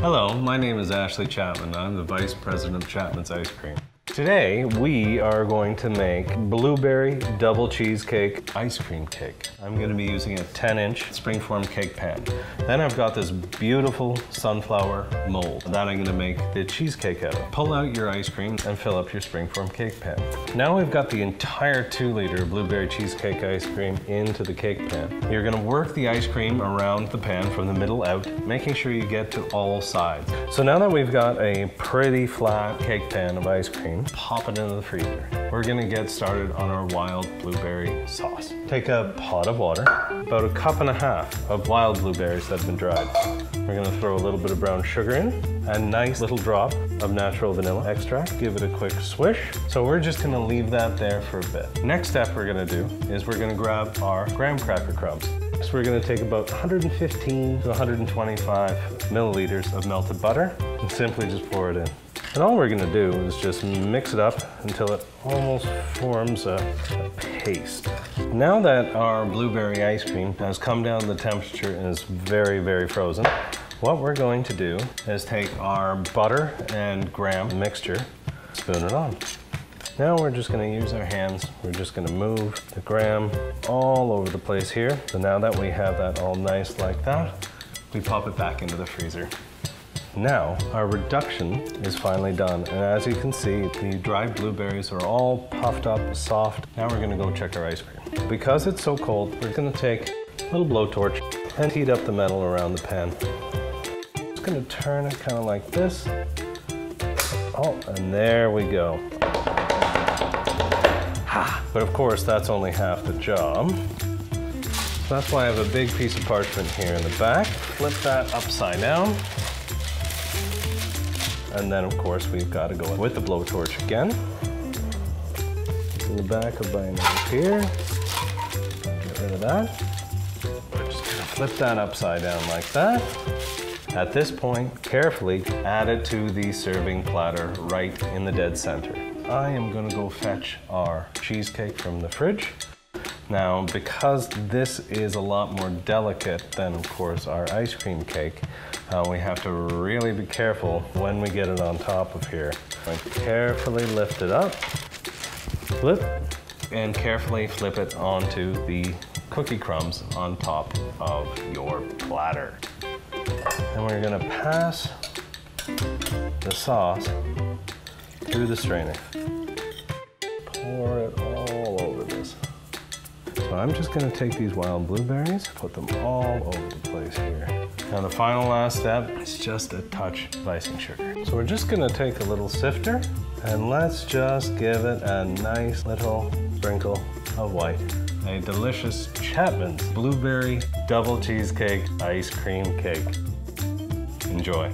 Hello, my name is Ashley Chapman. I'm the Vice President of Chapman's Ice Cream. Today, we are going to make blueberry double cheesecake ice cream cake. I'm going to be using a 10-inch springform cake pan. Then I've got this beautiful sunflower mold that I'm going to make the cheesecake out of. Pull out your ice cream and fill up your springform cake pan. Now we've got the entire 2-liter blueberry cheesecake ice cream into the cake pan. You're going to work the ice cream around the pan from the middle out, making sure you get to all sides. So now that we've got a pretty flat cake pan of ice cream, pop it into the freezer. We're gonna get started on our wild blueberry sauce. Take a pot of water, about 1.5 cups of wild blueberries that have been dried. We're gonna throw a little bit of brown sugar in, a nice little drop of natural vanilla extract, give it a quick swish. So we're just gonna leave that there for a bit. Next step we're gonna do is we're gonna grab our graham cracker crumbs. So we're gonna take about 115 to 125 milliliters of melted butter and simply just pour it in. And all we're gonna do is just mix it up until it almost forms a paste. Now that our blueberry ice cream has come down to the temperature and is very, very frozen, what we're going to do is take our butter and graham mixture, spoon it on. Now we're just gonna use our hands. We're just gonna move the graham all over the place here. So now that we have that all nice like that, we pop it back into the freezer. Now, our reduction is finally done, and as you can see, the dried blueberries are all puffed up, soft. Now we're gonna go check our ice cream. Because it's so cold, we're gonna take a little blowtorch and heat up the metal around the pan. Just gonna turn it kind of like this. Oh, and there we go. Ha! But of course, that's only half the job. So that's why I have a big piece of parchment here in the back. Flip that upside down. And then, of course, we've got to go with the blowtorch again. In the back of my knife here. Get rid of that. We're just going to flip that upside down like that. At this point, carefully add it to the serving platter right in the dead center. I am going to go fetch our cheesecake from the fridge. Now, because this is a lot more delicate than, of course, our ice cream cake, we have to really be careful when we get it on top of here. Carefully lift it up, flip, and carefully flip it onto the cookie crumbs on top of your platter. And we're gonna pass the sauce through the strainer. Pour it all over this. So I'm just gonna take these wild blueberries, put them all over the place here. Now the final last step is just a touch of icing sugar. So we're just gonna take a little sifter and let's just give it a nice little sprinkle of white. A delicious Chapman's blueberry double cheesecake ice cream cake. Enjoy.